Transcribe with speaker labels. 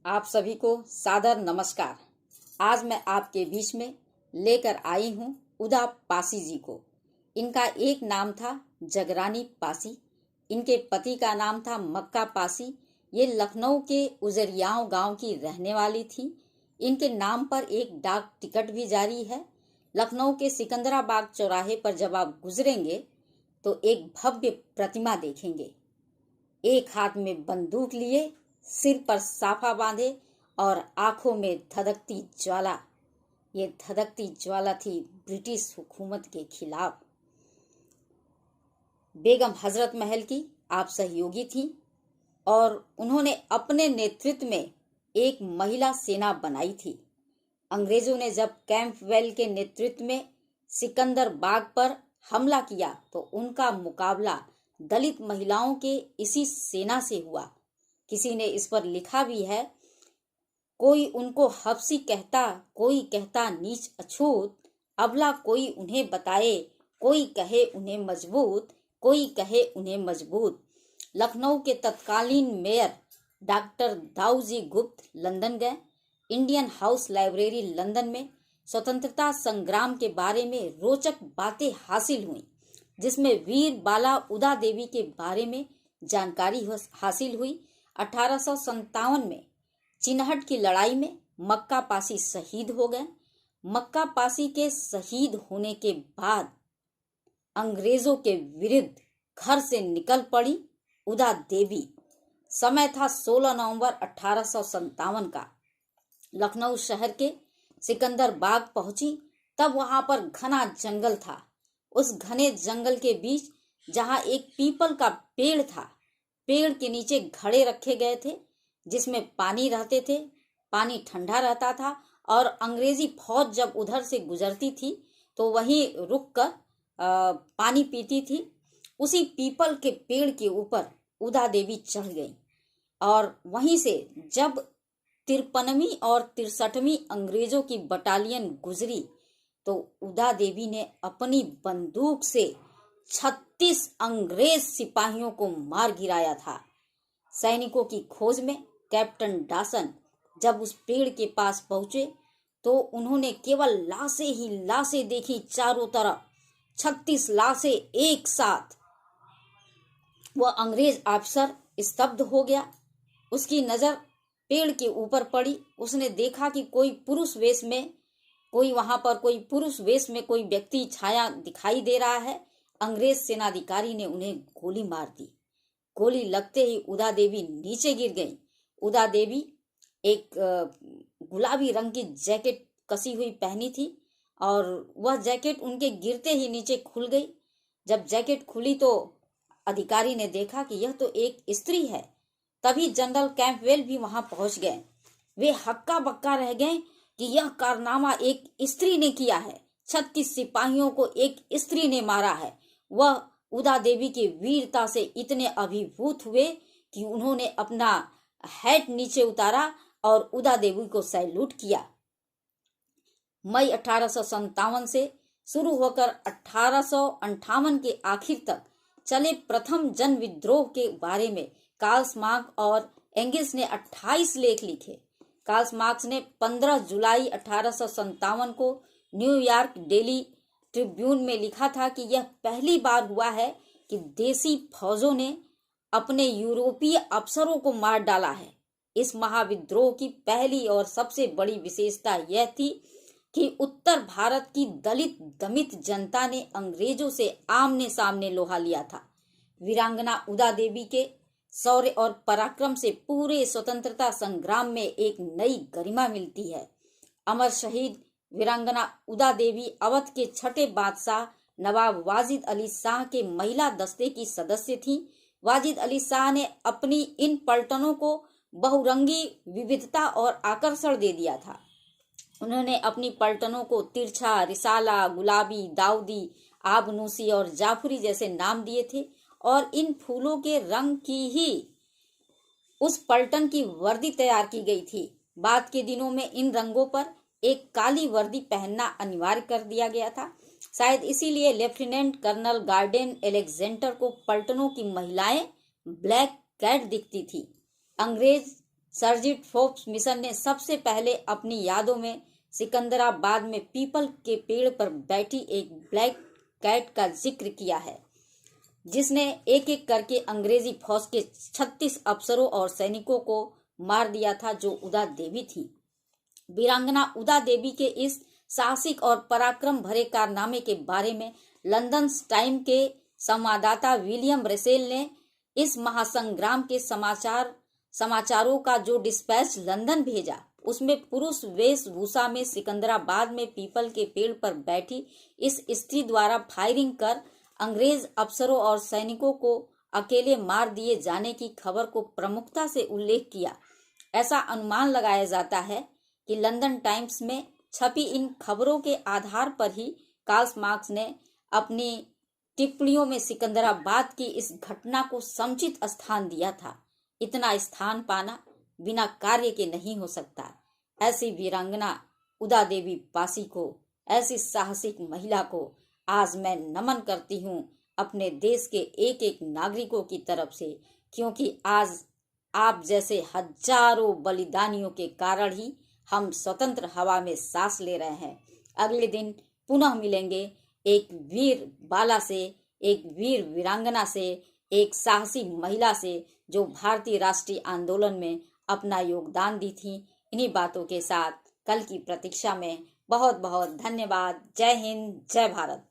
Speaker 1: आप सभी को सादर नमस्कार। आज मैं आपके बीच में लेकर आई हूँ उदा पासी जी को। इनका एक नाम था जगरानी पासी, इनके पति का नाम था मक्का पासी। ये लखनऊ के उजरियाव गांव की रहने वाली थी। इनके नाम पर एक डाक टिकट भी जारी है। लखनऊ के सिकंदराबाग चौराहे पर जब आप गुजरेंगे तो एक भव्य प्रतिमा देखेंगे। एक हाथ में बंदूक लिए, सिर पर साफा बांधे और आंखों में धधकती ज्वाला। ये धधकती ज्वाला थी ब्रिटिश हुकूमत के खिलाफ। बेगम हजरत महल की आप सहयोगी थी और उन्होंने अपने नेतृत्व में एक महिला सेना बनाई थी। अंग्रेजों ने जब कैंपवेल के नेतृत्व में सिकंदर बाग पर हमला किया तो उनका मुकाबला दलित महिलाओं के इसी सेना से हुआ। किसी ने इस पर लिखा भी है, कोई उनको हफ्सी कहता, कोई कहता नीच अछूत, अबला कोई उन्हें बताए, कोई कहे उन्हें मजबूत, कोई कहे उन्हें मजबूत। लखनऊ के तत्कालीन मेयर डॉक्टर दाऊजी गुप्त लंदन गए। इंडियन हाउस लाइब्रेरी लंदन में स्वतंत्रता संग्राम के बारे में रोचक बातें हासिल हुई, जिसमें वीर बाला उदा देवी के बारे में जानकारी हासिल हुई। 1857 में चिनहट की लड़ाई में मक्का पासी शहीद हो गए। मक्का पासी के शहीद होने के बाद अंग्रेजों के विरुद्ध घर से निकल पड़ी उदा देवी। समय था 16 नवंबर 1857 का। लखनऊ शहर के सिकंदर बाग पहुंची, तब वहां पर घना जंगल था। उस घने जंगल के बीच जहां एक पीपल का पेड़ था, पेड़ के नीचे घड़े रखे गए थे जिसमें पानी रहते थे। पानी ठंडा रहता था और अंग्रेजी फौज जब उधर से गुजरती थी तो वहीं रुक कर पानी पीती थी। उसी पीपल के पेड़ के ऊपर उदा देवी चढ़ गई और वहीं से जब 53वीं और 63वीं अंग्रेजों की बटालियन गुजरी तो उदा देवी ने अपनी बंदूक से 36 अंग्रेज सिपाहियों को मार गिराया था। सैनिकों की खोज में कैप्टन डॉसन जब उस पेड़ के पास पहुंचे तो उन्होंने केवल लाशें ही लाशें देखी चारों तरफ। 36 लाशें एक साथ। वह अंग्रेज अफसर स्तब्ध हो गया। उसकी नजर पेड़ के ऊपर पड़ी। उसने देखा कि कोई पुरुष वेश में कोई व्यक्ति छाया दिखाई दे रहा है। अंग्रेज सेनाधिकारी ने उन्हें गोली मार दी। गोली लगते ही उदा देवी नीचे गिर गई। उदा देवी एक गुलाबी रंग की जैकेट कसी हुई पहनी थी और वह जैकेट उनके गिरते ही नीचे खुल गई। जब जैकेट खुली तो अधिकारी ने देखा कि यह तो एक स्त्री है। तभी जनरल कैंपवेल भी वहां पहुंच गए। वे हक्का बक्का रह गए कि यह कारनामा एक स्त्री ने किया है। 36 सिपाहियों को एक स्त्री ने मारा है। वह उदा देवी की वीरता से इतने अभिभूत हुए कि उन्होंने अपना हैट नीचे उतारा और उदा देवी को सैल्यूट किया। मई 1857 से शुरू होकर 1858 के आखिर तक चले प्रथम जन विद्रोह के बारे में कार्ल मार्क्स और एंगिल्स ने 28 लेख लिखे। कार्ल मार्क्स ने 15 जुलाई 1857 को न्यूयॉर्क डेली ट्रिब्यून में लिखा था कि यह पहली बार हुआ है कि देसी फौजों ने अपने यूरोपीय अफसरों को मार डाला है। इस महाविद्रोह की पहली और सबसे बड़ी विशेषता यह थी कि उत्तर भारत की दलित दमित जनता ने अंग्रेजों से आमने सामने लोहा लिया था। वीरांगना उदा देवी के शौर्य और पराक्रम से पूरे स्वतंत्रता संग्राम में एक नई गरिमा मिलती है। अमर शहीद वीरांगना उदा देवी अवध के छठे बादशाह नवाब वाजिद अली शाह के महिला दस्ते की सदस्य थीं। वाजिद अली शाह ने अपनी इन पलटनों को बहुरंगी विविधता और आकर्षण दे दिया था। उन्होंने अपनी पलटनों को तिरछा, रिसाला, गुलाबी, दाऊदी, आबनूसी और जाफरी जैसे नाम दिए थे और इन फूलों के रंग की ही उस पलटन की वर्दी तैयार की गई थी। बाद के दिनों में इन रंगों पर एक काली वर्दी पहनना अनिवार्य कर दिया गया था। शायद इसीलिए लेफ्टिनेंट कर्नल गार्डन एलेक्जेंडर को पलटनों की महिलाएं ब्लैक कैट दिखती थी। अंग्रेज सर्जिट फोर्ब्स मिशन ने सबसे पहले अपनी यादों में सिकंदराबाद में पीपल के पेड़ पर बैठी एक ब्लैक कैट का जिक्र किया है, जिसने एक एक करके अंग्रेजी फौज के 36 अफसरों और सैनिकों को मार दिया था, जो उदा देवी थी। वीरांगना उदा देवी के इस साहसिक और पराक्रम भरे कारनामे के बारे में लंदन टाइम के संवाददाता विलियम रेसेल ने इस महासंग्राम के समाचारों का जो डिस्पैच लंदन भेजा, उसमें पुरुष वेशभूषा में सिकंदराबाद में पीपल के पेड़ पर बैठी इस स्त्री द्वारा फायरिंग कर अंग्रेज अफसरों और सैनिकों को अकेले मार दिए जाने की खबर को प्रमुखता से उल्लेख किया। ऐसा अनुमान लगाया जाता है कि लंदन टाइम्स में छपी इन खबरों के आधार पर ही कार्ल मार्क्स ने अपनी टिप्पणियों में सिकंदराबाद की इस घटना को समुचित स्थान दिया था। इतना स्थान पाना बिना कार्य के नहीं हो सकता। ऐसी वीरांगना उदा देवी पासी को, ऐसी साहसिक महिला को आज मैं नमन करती हूँ अपने देश के एक एक नागरिकों की तरफ से, क्योंकि आज आप जैसे हजारों बलिदानियों के कारण ही हम स्वतंत्र हवा में सांस ले रहे हैं। अगले दिन पुनः मिलेंगे एक वीर बाला से, एक वीर वीरांगना से, एक साहसी महिला से जो भारतीय राष्ट्रीय आंदोलन में अपना योगदान दी थी। इन्हीं बातों के साथ कल की प्रतीक्षा में बहुत बहुत धन्यवाद। जय हिंद, जय भारत।